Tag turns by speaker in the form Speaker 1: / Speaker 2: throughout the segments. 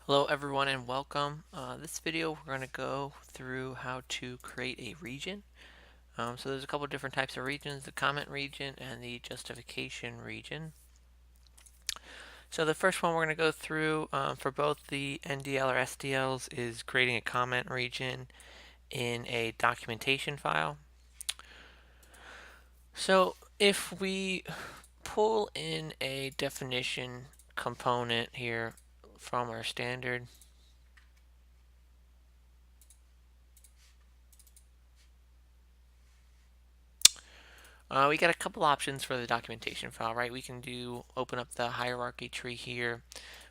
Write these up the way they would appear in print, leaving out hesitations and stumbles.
Speaker 1: Hello everyone and welcome. This video we're going to go through how to create a region. So there's a couple different types of regions, the comment region and the justification region. So the first one we're going to go through for both the NDL or SDLs is creating a comment region in a documentation file. So if we pull in a definition component here from our standard, we got a couple options for the documentation file, right? We can open up the hierarchy tree here.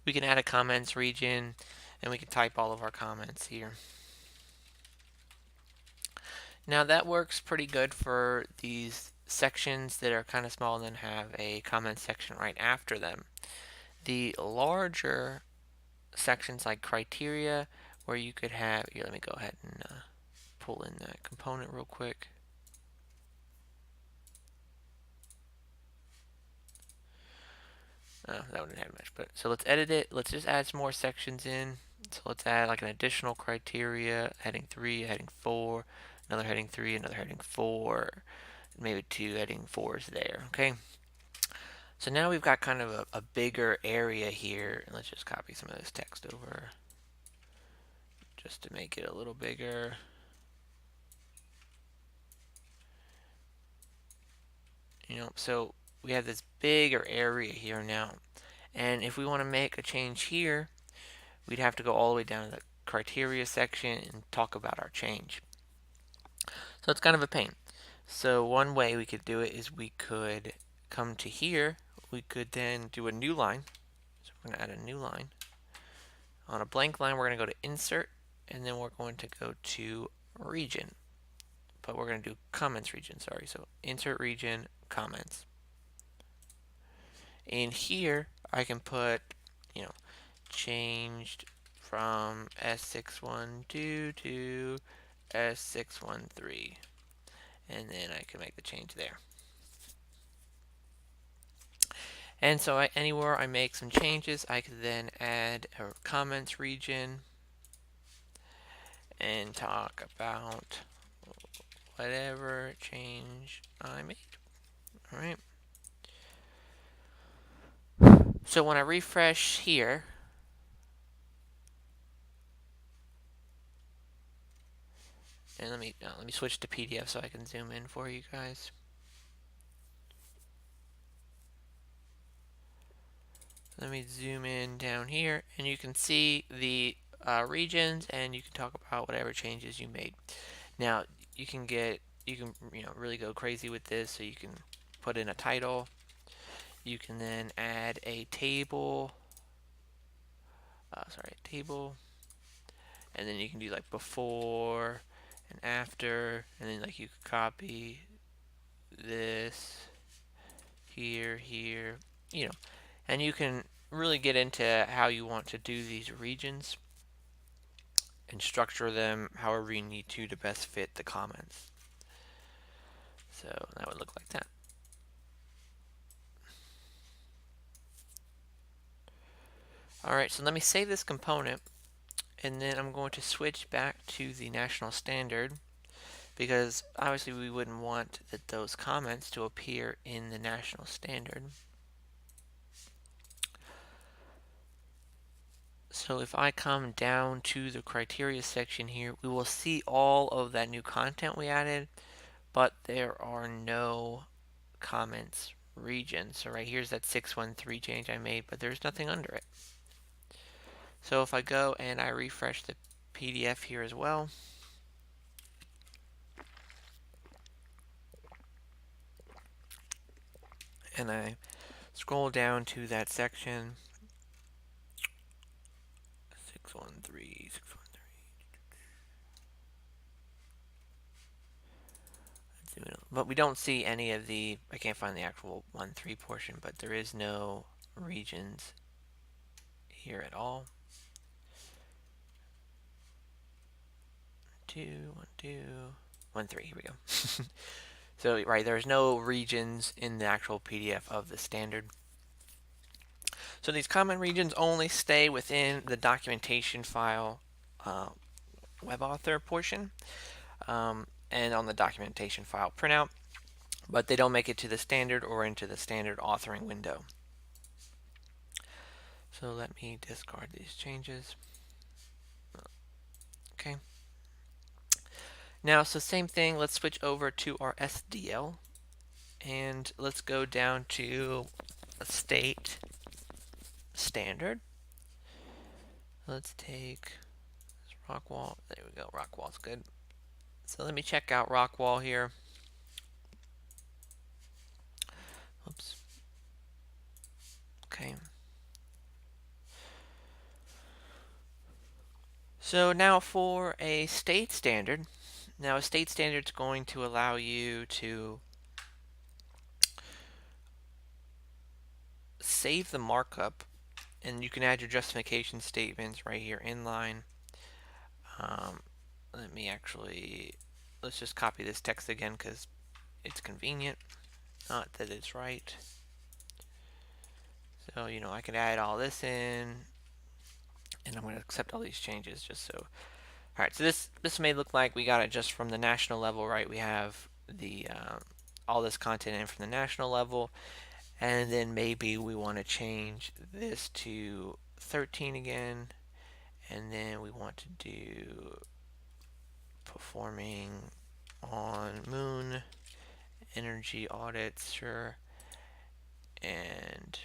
Speaker 1: We can add a comments region, and we can type all of our comments here. Now that works pretty good for these sections that are kind of small and then have a comment section right after them. The larger sections like criteria, where you could have, here, let me go ahead and pull in that component real quick. That wouldn't have much, but so let's edit it. Let's just add some more sections in. So let's add like an additional criteria, heading 3, heading 4, another heading 3, another heading 4, maybe 2 heading 4s there, okay? So now we've got kind of a bigger area here. And let's just copy some of this text over just to make it a little bigger. So we have this bigger area here now. And if we want to make a change here, we'd have to go all the way down to the criteria section and talk about our change. So it's kind of a pain. So one way we could do it is we could come to here. We could then do a new line. So we're going to add a new line. On a blank line, we're going to go to Insert, and then we're going to go to Region. But we're going to do Comments region, sorry. So Insert Region, Comments. In here, I can put, changed from S612 to S613. And then I can make the change there. And so anywhere I make some changes, I could then add a comments region and talk about whatever change I made. All right. So when I refresh here, and let me switch to PDF so I can zoom in for you guys. Let me zoom in down here, and you can see the regions, and you can talk about whatever changes you made. Now you can really go crazy with this. So you can put in a title. You can then add a table. Table, and then you can do like before and after, and then like you could copy this here, and you can really get into how you want to do these regions and structure them however you need to best fit the comments. So that would look like that. Alright, so let me save this component, and then I'm going to switch back to the national standard, because obviously we wouldn't want those comments to appear in the national standard. So if I come down to the criteria section here, we will see all of that new content we added, but there are no comments region. So right here's that 613 change I made, but there's nothing under it. So if I go and I refresh the PDF here as well, and I scroll down to that section, 613, but we don't see any of the, I can't find the actual 1.3 portion, but there is no regions here at all. 2, 1, 2, 1, 3, here we go. So right, there's no regions in the actual PDF of the standard. So these comment regions only stay within the documentation file WebAuthor portion and on the documentation file printout, but they don't make it to the standard or into the standard authoring window. So let me discard these changes. Okay. Now, so same thing, let's switch over to our SDL and let's go down to a state standard. Let's take Rockwall. There we go. Rockwall's good. So let me check out Rockwall here. Oops. Okay. So now for a state standard. Now a state standard is going to allow you to save the markup, and you can add your justification statements right here in line. Let's just copy this text again because it's convenient. Not that it's right. So, I could add all this in, and I'm going to accept all these changes just so. All right, so this may look like we got it just from the national level, right? We have the all this content in from the national level, and then maybe we want to change this to 13 again, and then we want to do performing on moon energy audits, sure, and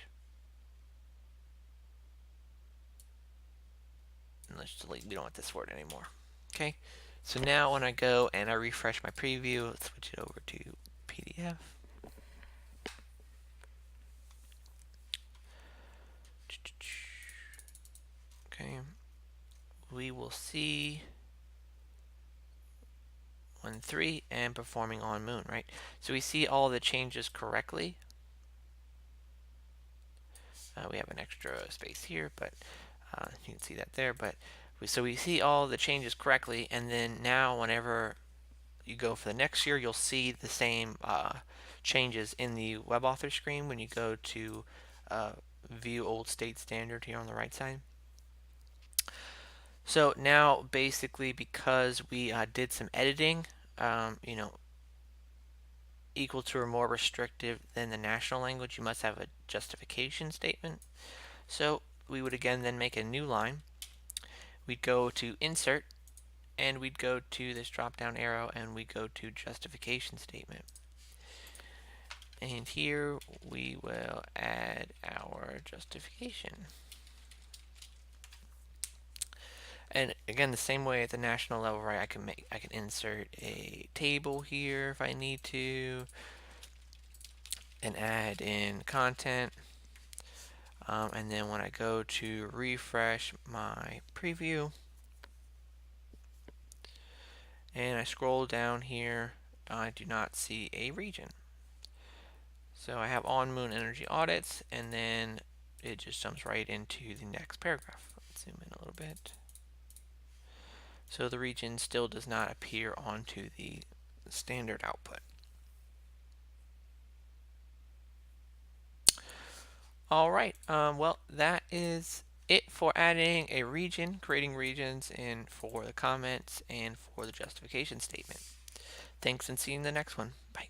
Speaker 1: let's delete. We don't want this word anymore. Okay, so now when I go and I refresh my preview, let's switch it over to PDF. Okay, we will see 1.3 and performing on moon, right? So we see all the changes correctly. We have an extra space here, but you can see that there. But so we see all the changes correctly, and then now whenever you go for the next year, you'll see the same changes in the WebAuthor screen when you go to view old state standard here on the right side. So now basically because we did some editing, equal to or more restrictive than the national language, you must have a justification statement. So we would again then make a new line. We'd go to insert, and we'd go to this drop down arrow, and we go to justification statement. And here we will add our justification. And again, the same way at the national level, right? I can insert a table here if I need to, and add in content. And then when I go to refresh my preview, and I scroll down here, I do not see a region. So I have on moon energy audits, and then it just jumps right into the next paragraph. Let's zoom in a little bit. So the region still does not appear onto the standard output. All right, well, that is it for adding a region, creating regions, and for the comments and for the justification statement. Thanks, and see you in the next one. Bye.